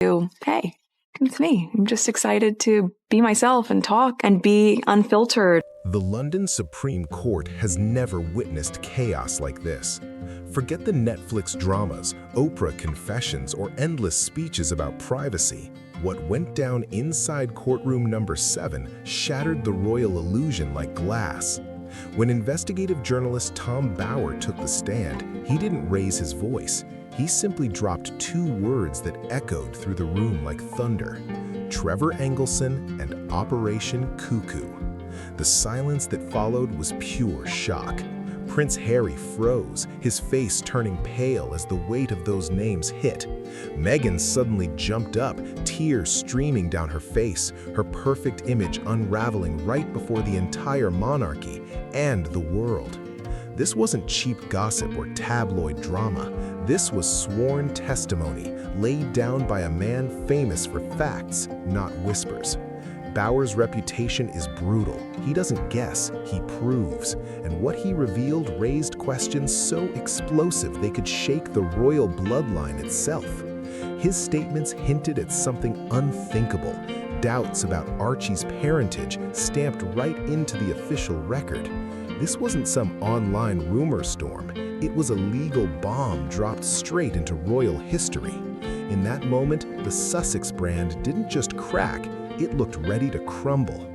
Hey, it's me. I'm just excited to be myself and talk and be unfiltered. The London Supreme Court has never witnessed chaos like this. Forget the Netflix dramas, Oprah confessions, or endless speeches about privacy. What went down inside courtroom number 7 shattered the royal illusion like glass. When investigative journalist Tom Bower took the stand, he didn't raise his voice. He simply dropped 2 words that echoed through the room like thunder: Trevor Engelson and Operation Cuckoo. The silence that followed was pure shock. Prince Harry froze, his face turning pale as the weight of those names hit. Meghan suddenly jumped up, tears streaming down her face, her perfect image unraveling right before the entire monarchy and the world. This wasn't cheap gossip or tabloid drama. This was sworn testimony laid down by a man famous for facts, not whispers. Bower's reputation is brutal. He doesn't guess, he proves. And what he revealed raised questions so explosive they could shake the royal bloodline itself. His statements hinted at something unthinkable, doubts about Archie's parentage stamped right into the official record. This wasn't some online rumor storm. It was a legal bomb dropped straight into royal history. In that moment, the Sussex brand didn't just crack, it looked ready to crumble.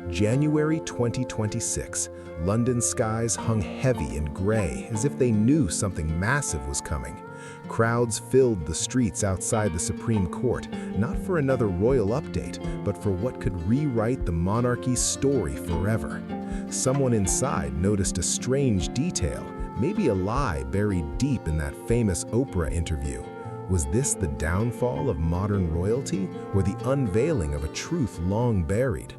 January 2026, London skies hung heavy and gray as if they knew something massive was coming. Crowds filled the streets outside the Supreme Court, not for another royal update, but for what could rewrite the monarchy's story forever. Someone inside noticed a strange detail, maybe a lie buried deep in that famous Oprah interview. Was this the downfall of modern royalty, or the unveiling of a truth long buried?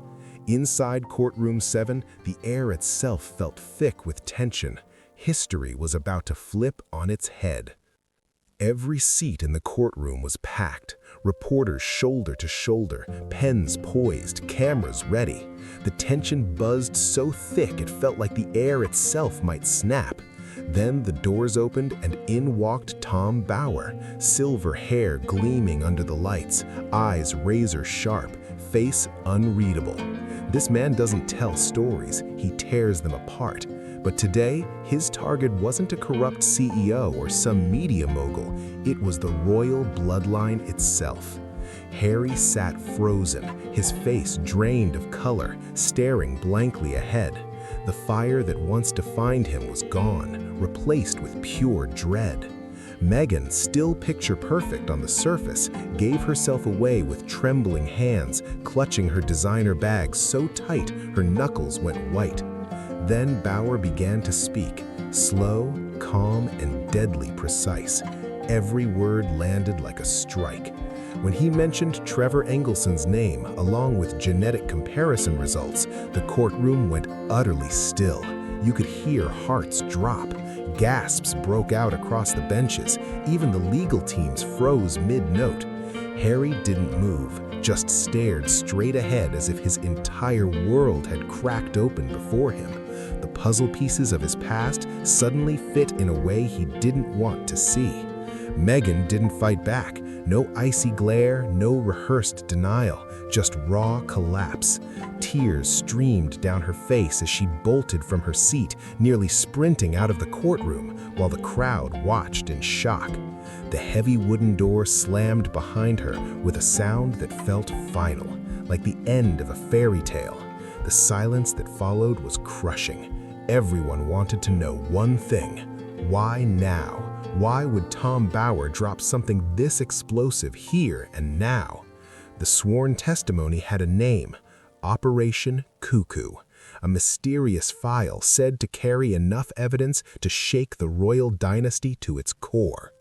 Inside courtroom 7, the air itself felt thick with tension. History was about to flip on its head. Every seat in the courtroom was packed, reporters shoulder to shoulder, pens poised, cameras ready. The tension buzzed so thick it felt like the air itself might snap. Then the doors opened and in walked Tom Bower, silver hair gleaming under the lights, eyes razor sharp, face unreadable. This man doesn't tell stories, he tears them apart. But today, his target wasn't a corrupt CEO or some media mogul, it was the royal bloodline itself. Harry sat frozen, his face drained of color, staring blankly ahead. The fire that once defined him was gone, replaced with pure dread. Meghan, still picture perfect on the surface, gave herself away with trembling hands, clutching her designer bag so tight her knuckles went white. Then Bower began to speak, slow, calm, and deadly precise. Every word landed like a strike. When he mentioned Trevor Engelson's name, along with genetic comparison results, the courtroom went utterly still. You could hear hearts drop. Gasps broke out across the benches. Even the legal teams froze mid-note. Harry didn't move, just stared straight ahead as if his entire world had cracked open before him. The puzzle pieces of his past suddenly fit in a way he didn't want to see. Meghan didn't fight back. No icy glare, no rehearsed denial, just raw collapse. Tears streamed down her face as she bolted from her seat, nearly sprinting out of the courtroom, while the crowd watched in shock. The heavy wooden door slammed behind her with a sound that felt final, like the end of a fairy tale. The silence that followed was crushing. Everyone wanted to know one thing: why now? Why would Tom Bower drop something this explosive here and now? The sworn testimony had a name: Operation Cuckoo, a mysterious file said to carry enough evidence to shake the royal dynasty to its core.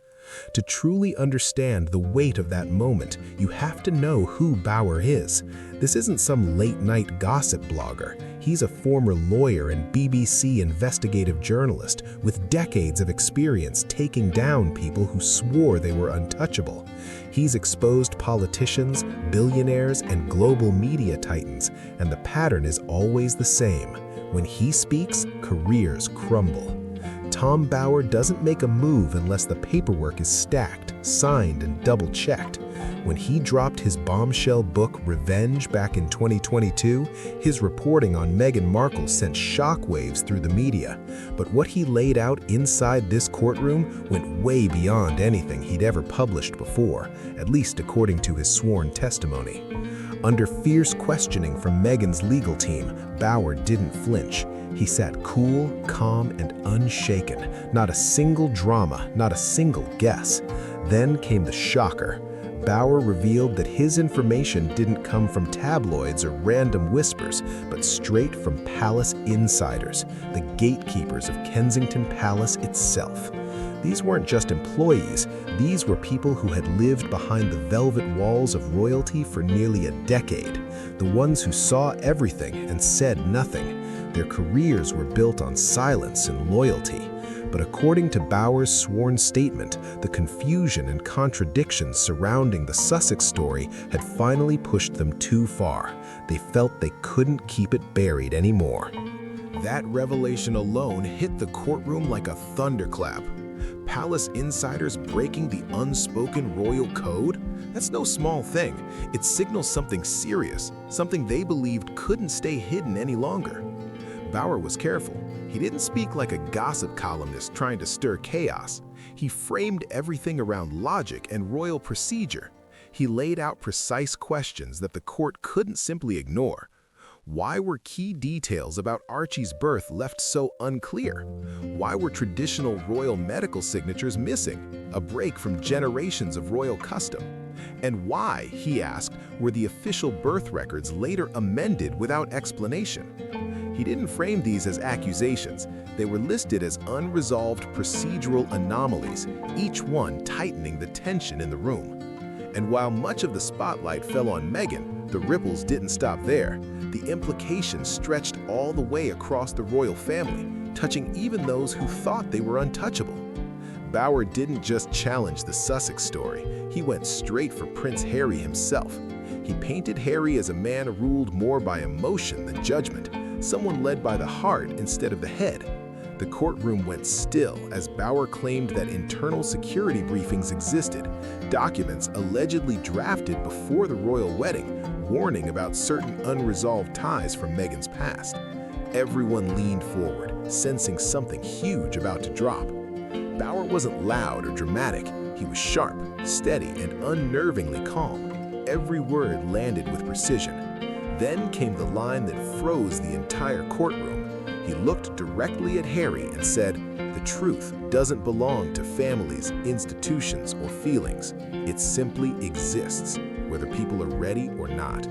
To truly understand the weight of that moment, you have to know who Bower is. This isn't some late-night gossip blogger. He's a former lawyer and BBC investigative journalist with decades of experience taking down people who swore they were untouchable. He's exposed politicians, billionaires, and global media titans, and the pattern is always the same. When he speaks, careers crumble. Tom Bower doesn't make a move unless the paperwork is stacked, signed, and double-checked. When he dropped his bombshell book Revenge back in 2022, his reporting on Meghan Markle sent shockwaves through the media. But what he laid out inside this courtroom went way beyond anything he'd ever published before, at least according to his sworn testimony. Under fierce questioning from Meghan's legal team, Bauer didn't flinch. He sat cool, calm, and unshaken. Not a single drama, not a single guess. Then came the shocker. Bauer revealed that his information didn't come from tabloids or random whispers, but straight from palace insiders, the gatekeepers of Kensington Palace itself. These weren't just employees, these were people who had lived behind the velvet walls of royalty for nearly a decade, the ones who saw everything and said nothing. Their careers were built on silence and loyalty. But according to Bauer's sworn statement, the confusion and contradictions surrounding the Sussex story had finally pushed them too far. They felt they couldn't keep it buried anymore. That revelation alone hit the courtroom like a thunderclap. Palace insiders breaking the unspoken royal code? That's no small thing. It signals something serious, something they believed couldn't stay hidden any longer. Bauer was careful. He didn't speak like a gossip columnist trying to stir chaos. He framed everything around logic and royal procedure. He laid out precise questions that the court couldn't simply ignore. Why were key details about Archie's birth left so unclear? Why were traditional royal medical signatures missing, a break from generations of royal custom? And why, he asked, were the official birth records later amended without explanation? He didn't frame these as accusations. They were listed as unresolved procedural anomalies, each one tightening the tension in the room. And while much of the spotlight fell on Meghan, the ripples didn't stop there. The implications stretched all the way across the royal family, touching even those who thought they were untouchable. Bauer didn't just challenge the Sussex story, he went straight for Prince Harry himself. He painted Harry as a man ruled more by emotion than judgment, someone led by the heart instead of the head. The courtroom went still as Bauer claimed that internal security briefings existed, documents allegedly drafted before the royal wedding, warning about certain unresolved ties from Meghan's past. Everyone leaned forward, sensing something huge about to drop. Bauer wasn't loud or dramatic. He was sharp, steady, and unnervingly calm. Every word landed with precision. Then came the line that froze the entire courtroom. He looked directly at Harry and said, "The truth doesn't belong to families, institutions, or feelings. It simply exists, whether people are ready or not."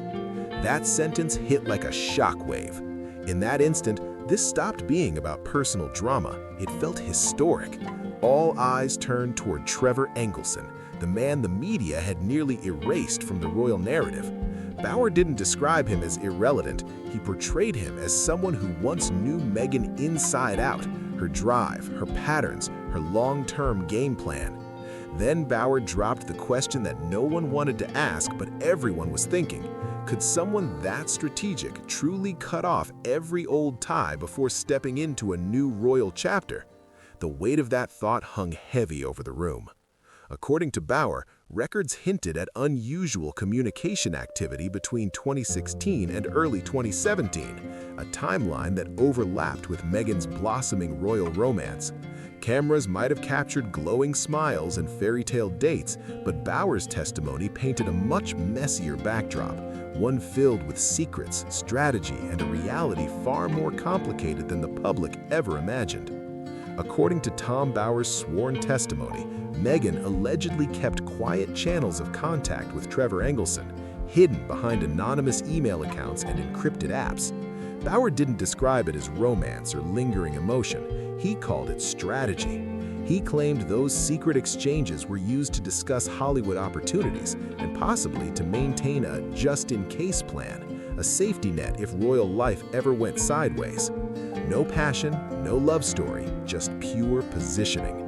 That sentence hit like a shockwave. In that instant, this stopped being about personal drama. It felt historic. All eyes turned toward Trevor Engelson, the man the media had nearly erased from the royal narrative. Bauer didn't describe him as irrelevant. He portrayed him as someone who once knew Meghan inside out, her drive, her patterns, her long-term game plan. Then Bauer dropped the question that no one wanted to ask, but everyone was thinking. Could someone that strategic truly cut off every old tie before stepping into a new royal chapter? The weight of that thought hung heavy over the room. According to Bauer, records hinted at unusual communication activity between 2016 and early 2017, a timeline that overlapped with Meghan's blossoming royal romance. Cameras might have captured glowing smiles and fairy tale dates, but Bauer's testimony painted a much messier backdrop, one filled with secrets, strategy, and a reality far more complicated than the public ever imagined. According to Tom Bauer's sworn testimony, Meghan allegedly kept quiet channels of contact with Trevor Engelson, hidden behind anonymous email accounts and encrypted apps. Bauer didn't describe it as romance or lingering emotion. He called it strategy. He claimed those secret exchanges were used to discuss Hollywood opportunities and possibly to maintain a just-in-case plan, a safety net if royal life ever went sideways. No passion, no love story, just pure positioning.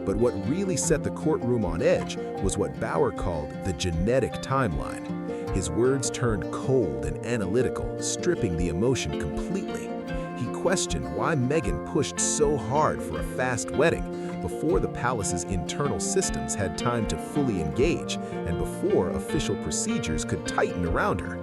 But what really set the courtroom on edge was what Bauer called the genetic timeline. His words turned cold and analytical, stripping the emotion completely. He questioned why Meghan pushed so hard for a fast wedding, before the palace's internal systems had time to fully engage, and before official procedures could tighten around her.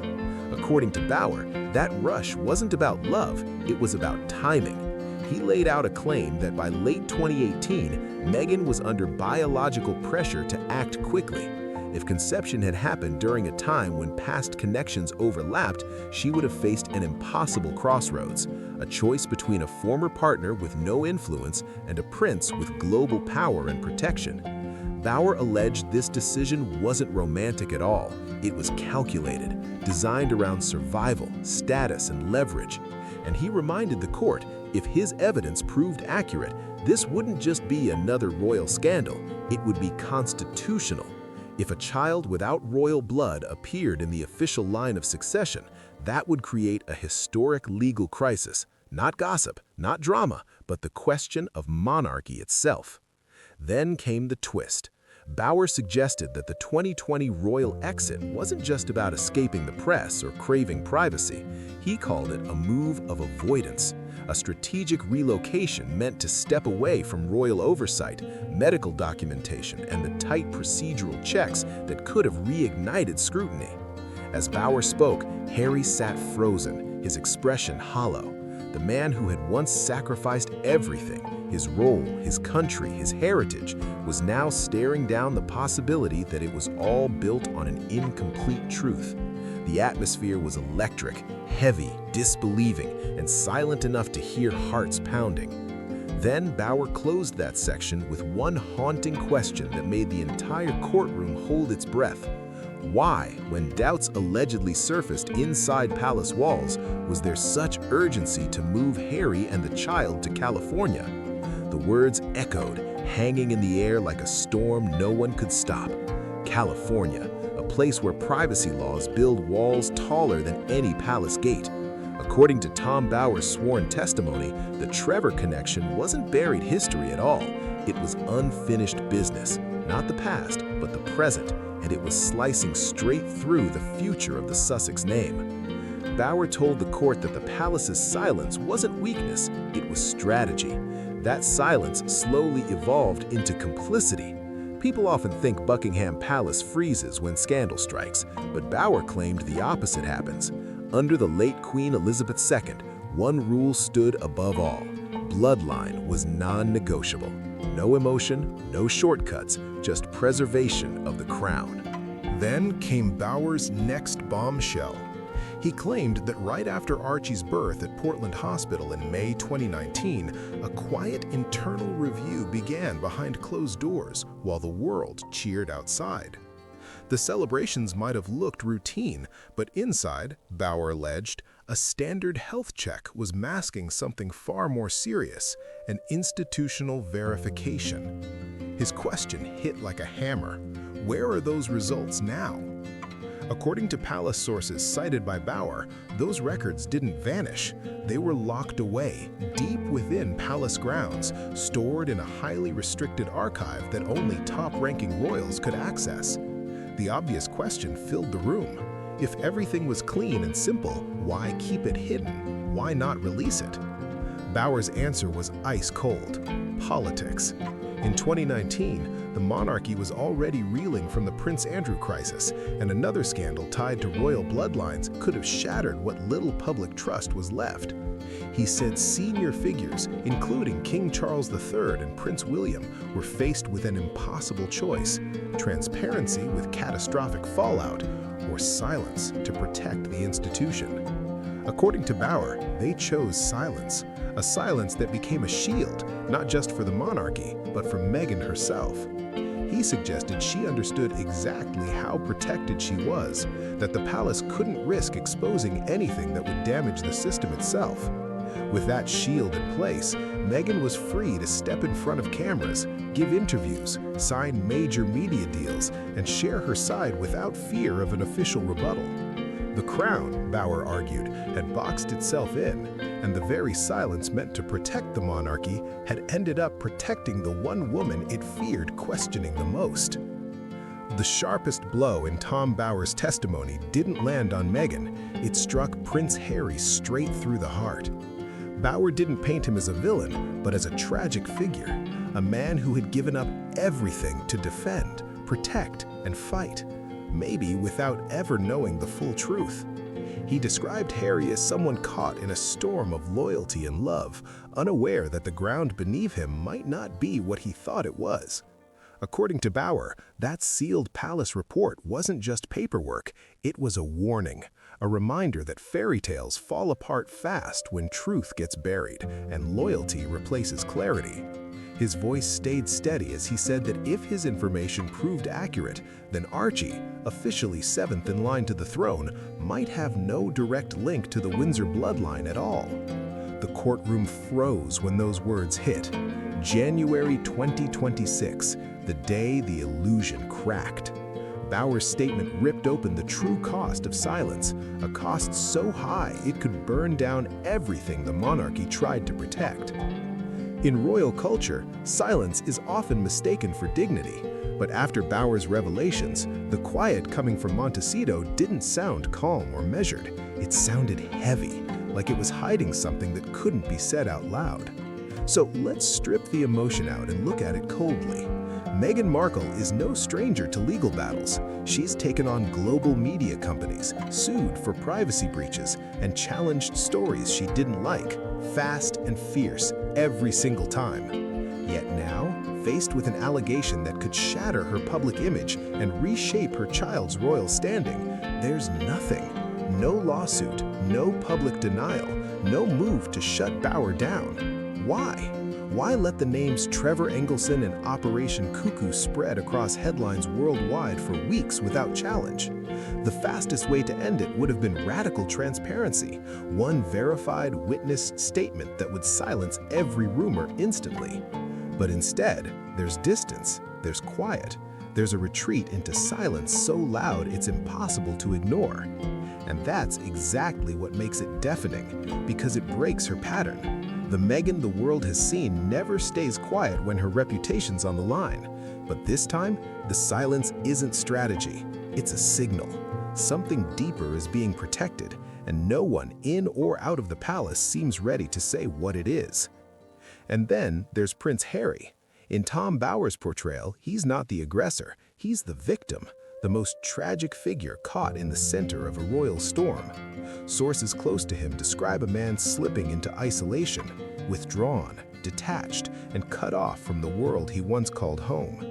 According to Bauer, that rush wasn't about love, it was about timing. He laid out a claim that by late 2018, Meghan was under biological pressure to act quickly. If conception had happened during a time when past connections overlapped, she would have faced an impossible crossroads, a choice between a former partner with no influence and a prince with global power and protection. Bauer alleged this decision wasn't romantic at all. It was calculated, designed around survival, status, and leverage. And he reminded the court, if his evidence proved accurate, this wouldn't just be another royal scandal, it would be constitutional. If a child without royal blood appeared in the official line of succession, that would create a historic legal crisis. Not gossip, not drama, but the question of monarchy itself. Then came the twist. Bauer suggested that the 2020 royal exit wasn't just about escaping the press or craving privacy. He called it a move of avoidance, a strategic relocation meant to step away from royal oversight, medical documentation, and the tight procedural checks that could have reignited scrutiny. As Bauer spoke, Harry sat frozen, his expression hollow. The man who had once sacrificed everything, his role, his country, his heritage, was now staring down the possibility that it was all built on an incomplete truth. The atmosphere was electric, heavy, disbelieving, and silent enough to hear hearts pounding. Then Bauer closed that section with one haunting question that made the entire courtroom hold its breath. Why, when doubts allegedly surfaced inside palace walls, was there such urgency to move Harry and the child to California? The words echoed, hanging in the air like a storm no one could stop. California, a place where privacy laws build walls taller than any palace gate. According to Tom Bauer's sworn testimony, the Trevor connection wasn't buried history at all. It was unfinished business, not the past, but the present, and it was slicing straight through the future of the Sussex name. Bauer told the court that the palace's silence wasn't weakness, it was strategy. That silence slowly evolved into complicity. People often think Buckingham Palace freezes when scandal strikes, but Bauer claimed the opposite happens. Under the late Queen Elizabeth II, one rule stood above all. Bloodline was non-negotiable. No emotion, no shortcuts, just preservation of the crown. Then came Bauer's next bombshell. He claimed that right after Archie's birth at Portland Hospital in May 2019, a quiet internal review began behind closed doors while the world cheered outside. The celebrations might have looked routine, but inside, Bauer alleged, a standard health check was masking something far more serious, an institutional verification. His question hit like a hammer. Where are those results now? According to palace sources cited by Bauer, those records didn't vanish. They were locked away, deep within palace grounds, stored in a highly restricted archive that only top-ranking royals could access. The obvious question filled the room. If everything was clean and simple, why keep it hidden? Why not release it? Bauer's answer was ice cold: politics. In 2019, the monarchy was already reeling from the Prince Andrew crisis, and another scandal tied to royal bloodlines could have shattered what little public trust was left. He said senior figures, including King Charles III and Prince William, were faced with an impossible choice: transparency with catastrophic fallout, or silence to protect the institution. According to Bauer, they chose silence, a silence that became a shield, not just for the monarchy, but for Meghan herself. He suggested she understood exactly how protected she was, that the palace couldn't risk exposing anything that would damage the system itself. With that shield in place, Meghan was free to step in front of cameras, give interviews, sign major media deals, and share her side without fear of an official rebuttal. The crown, Bauer argued, had boxed itself in, and the very silence meant to protect the monarchy had ended up protecting the one woman it feared questioning the most. The sharpest blow in Tom Bauer's testimony didn't land on Meghan. It struck Prince Harry straight through the heart. Bauer didn't paint him as a villain, but as a tragic figure, a man who had given up everything to defend, protect, and fight, maybe without ever knowing the full truth. He described Harry as someone caught in a storm of loyalty and love, unaware that the ground beneath him might not be what he thought it was. According to Bauer, that sealed palace report wasn't just paperwork, it was a warning, a reminder that fairy tales fall apart fast when truth gets buried and loyalty replaces clarity. His voice stayed steady as he said that if his information proved accurate, then Archie, officially seventh in line to the throne, might have no direct link to the Windsor bloodline at all. The courtroom froze when those words hit. January 2026, the day the illusion cracked. Bauer's statement ripped open the true cost of silence, a cost so high it could burn down everything the monarchy tried to protect. In royal culture, silence is often mistaken for dignity, but after Bauer's revelations, the quiet coming from Montecito didn't sound calm or measured. It sounded heavy, like it was hiding something that couldn't be said out loud. So let's strip the emotion out and look at it coldly. Meghan Markle is no stranger to legal battles. She's taken on global media companies, sued for privacy breaches, and challenged stories she didn't like, fast and fierce every single time. Yet now, faced with an allegation that could shatter her public image and reshape her child's royal standing, there's nothing. No lawsuit, no public denial, no move to shut Bauer down. Why? Why let the names Trevor Engelson and Operation Cuckoo spread across headlines worldwide for weeks without challenge? The fastest way to end it would have been radical transparency, one verified, witnessed statement that would silence every rumor instantly. But instead, there's distance, there's quiet, there's a retreat into silence so loud it's impossible to ignore. And that's exactly what makes it deafening, because it breaks her pattern. The Meghan the world has seen never stays quiet when her reputation's on the line. But this time, the silence isn't strategy, it's a signal. Something deeper is being protected, and no one in or out of the palace seems ready to say what it is. And then there's Prince Harry. In Tom Bauer's portrayal, he's not the aggressor, he's the victim, the most tragic figure caught in the center of a royal storm. Sources close to him describe a man slipping into isolation, withdrawn, detached, and cut off from the world he once called home.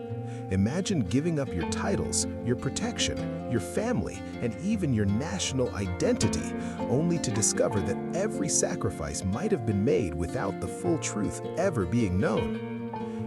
Imagine giving up your titles, your protection, your family, and even your national identity, only to discover that every sacrifice might have been made without the full truth ever being known.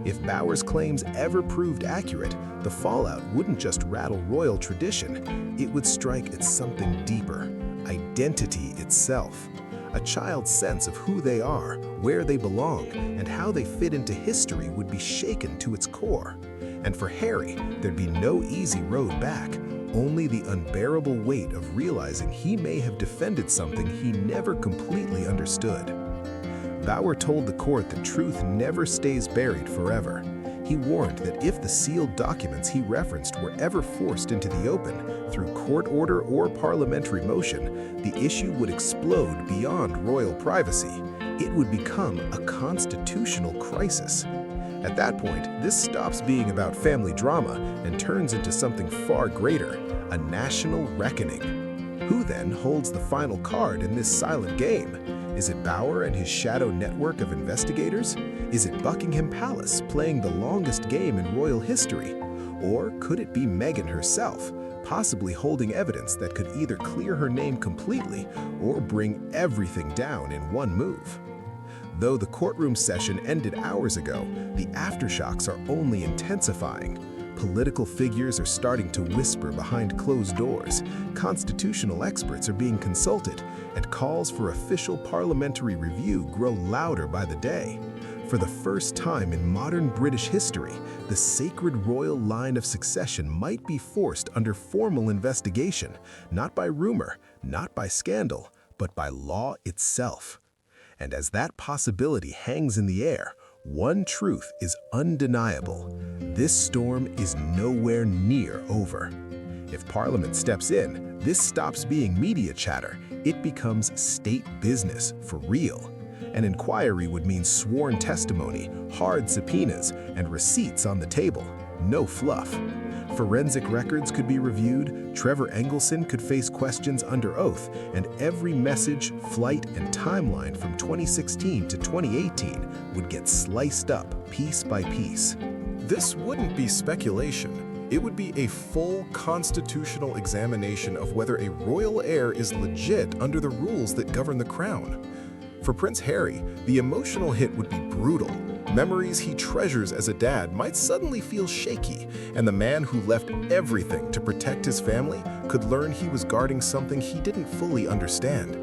If Bauer's claims ever proved accurate, the fallout wouldn't just rattle royal tradition, it would strike at something deeper, identity itself. A child's sense of who they are, where they belong, and how they fit into history would be shaken to its core. And for Harry, there'd be no easy road back, only the unbearable weight of realizing he may have defended something he never completely understood. Bauer told the court that truth never stays buried forever. He warned that if the sealed documents he referenced were ever forced into the open, through court order or parliamentary motion, the issue would explode beyond royal privacy. It would become a constitutional crisis. At that point, this stops being about family drama and turns into something far greater, a national reckoning. Who then holds the final card in this silent game? Is it Bauer and his shadow network of investigators? Is it Buckingham Palace playing the longest game in royal history? Or could it be Meghan herself, possibly holding evidence that could either clear her name completely or bring everything down in one move? Though the courtroom session ended hours ago, the aftershocks are only intensifying. Political figures are starting to whisper behind closed doors, constitutional experts are being consulted, and calls for official parliamentary review grow louder by the day. For the first time in modern British history, the sacred royal line of succession might be forced under formal investigation, not by rumor, not by scandal, but by law itself. And as that possibility hangs in the air, one truth is undeniable. This storm is nowhere near over. If Parliament steps in, this stops being media chatter. It becomes state business for real. An inquiry would mean sworn testimony, hard subpoenas, and receipts on the table. No fluff. Forensic records could be reviewed, Trevor Engelson could face questions under oath, and every message, flight, and timeline from 2016 to 2018 would get sliced up piece by piece. This wouldn't be speculation. It would be a full constitutional examination of whether a royal heir is legit under the rules that govern the crown. For Prince Harry, the emotional hit would be brutal. Memories he treasures as a dad might suddenly feel shaky, and the man who left everything to protect his family could learn he was guarding something he didn't fully understand.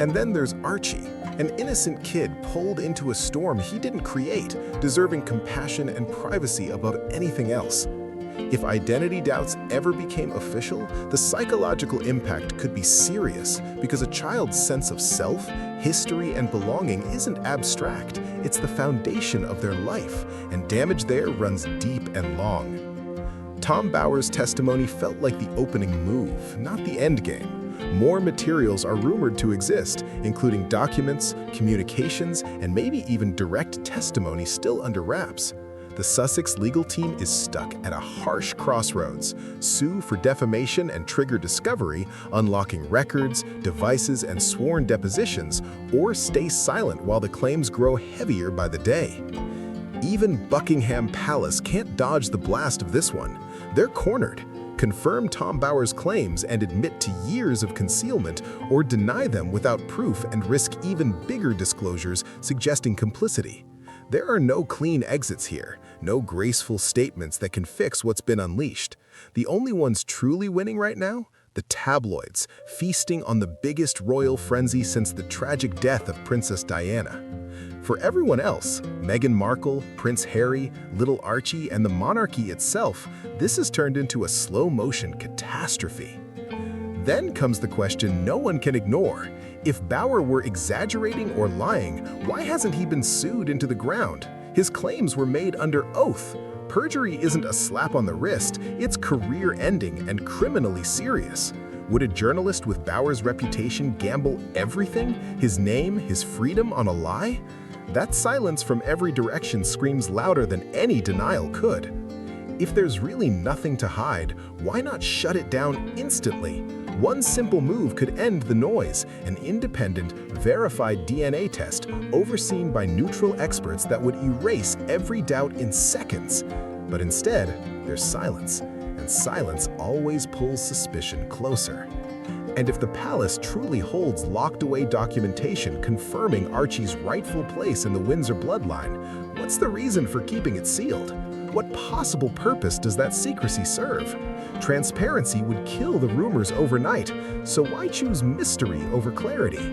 And then there's Archie, an innocent kid pulled into a storm he didn't create, deserving compassion and privacy above anything else. If identity doubts ever became official, the psychological impact could be serious because a child's sense of self, history, and belonging isn't abstract. It's the foundation of their life, and damage there runs deep and long. Tom Bower's testimony felt like the opening move, not the endgame. More materials are rumored to exist, including documents, communications, and maybe even direct testimony still under wraps. The Sussex legal team is stuck at a harsh crossroads: sue for defamation and trigger discovery, unlocking records, devices, and sworn depositions, or stay silent while the claims grow heavier by the day. Even Buckingham Palace can't dodge the blast of this one. They're cornered. Confirm Tom Bower's claims and admit to years of concealment, or deny them without proof and risk even bigger disclosures suggesting complicity. There are no clean exits here, no graceful statements that can fix what's been unleashed. The only ones truly winning right now? The tabloids, feasting on the biggest royal frenzy since the tragic death of Princess Diana. For everyone else, Meghan Markle, Prince Harry, little Archie, and the monarchy itself, this has turned into a slow-motion catastrophe. Then comes the question no one can ignore. If Bower were exaggerating or lying, why hasn't he been sued into the ground? His claims were made under oath. Perjury isn't a slap on the wrist, it's career-ending and criminally serious. Would a journalist with Bower's reputation gamble everything, his name, his freedom, on a lie? That silence from every direction screams louder than any denial could. If there's really nothing to hide, why not shut it down instantly? One simple move could end the noise: an independent, verified DNA test overseen by neutral experts that would erase every doubt in seconds. But instead, there's silence, and silence always pulls suspicion closer. And if the palace truly holds locked-away documentation confirming Archie's rightful place in the Windsor bloodline, what's the reason for keeping it sealed? What possible purpose does that secrecy serve? Transparency would kill the rumors overnight, so why choose mystery over clarity?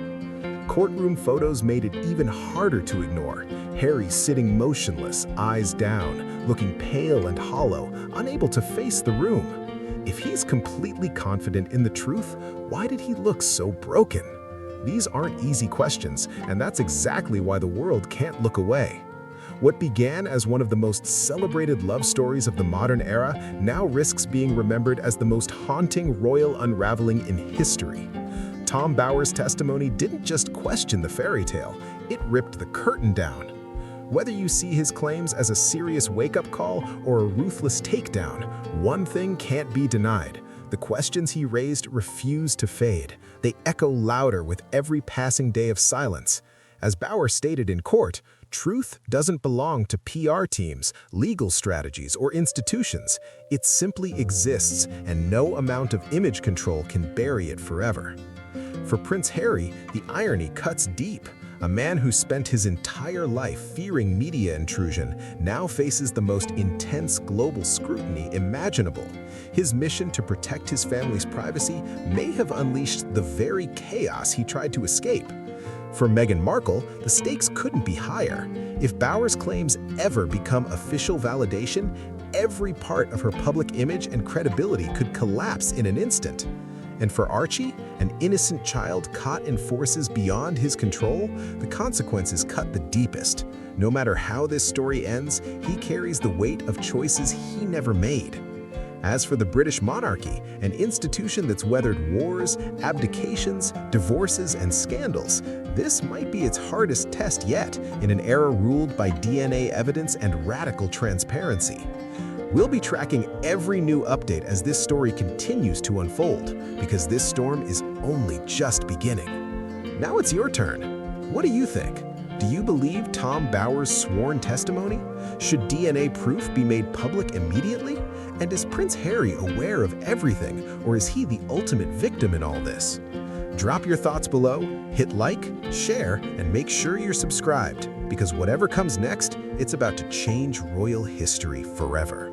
Courtroom photos made it even harder to ignore. Harry sitting motionless, eyes down, looking pale and hollow, unable to face the room. If he's completely confident in the truth, why did he look so broken? These aren't easy questions, and that's exactly why the world can't look away. What began as one of the most celebrated love stories of the modern era now risks being remembered as the most haunting royal unraveling in history. Tom Bower's testimony didn't just question the fairy tale, it ripped the curtain down. Whether you see his claims as a serious wake-up call or a ruthless takedown, one thing can't be denied. The questions he raised refuse to fade. They echo louder with every passing day of silence. As Bower stated in court, truth doesn't belong to PR teams, legal strategies, or institutions. It simply exists, and no amount of image control can bury it forever. For Prince Harry, the irony cuts deep. A man who spent his entire life fearing media intrusion now faces the most intense global scrutiny imaginable. His mission to protect his family's privacy may have unleashed the very chaos he tried to escape. For Meghan Markle, the stakes couldn't be higher. If Bower's claims ever become official validation, every part of her public image and credibility could collapse in an instant. And for Archie, an innocent child caught in forces beyond his control, the consequences cut the deepest. No matter how this story ends, he carries the weight of choices he never made. As for the British monarchy, an institution that's weathered wars, abdications, divorces, and scandals, this might be its hardest test yet in an era ruled by DNA evidence and radical transparency. We'll be tracking every new update as this story continues to unfold, because this storm is only just beginning. Now it's your turn. What do you think? Do you believe Tom Bower's sworn testimony? Should DNA proof be made public immediately? And is Prince Harry aware of everything, or is he the ultimate victim in all this? Drop your thoughts below, hit like, share, and make sure you're subscribed, because whatever comes next, it's about to change royal history forever.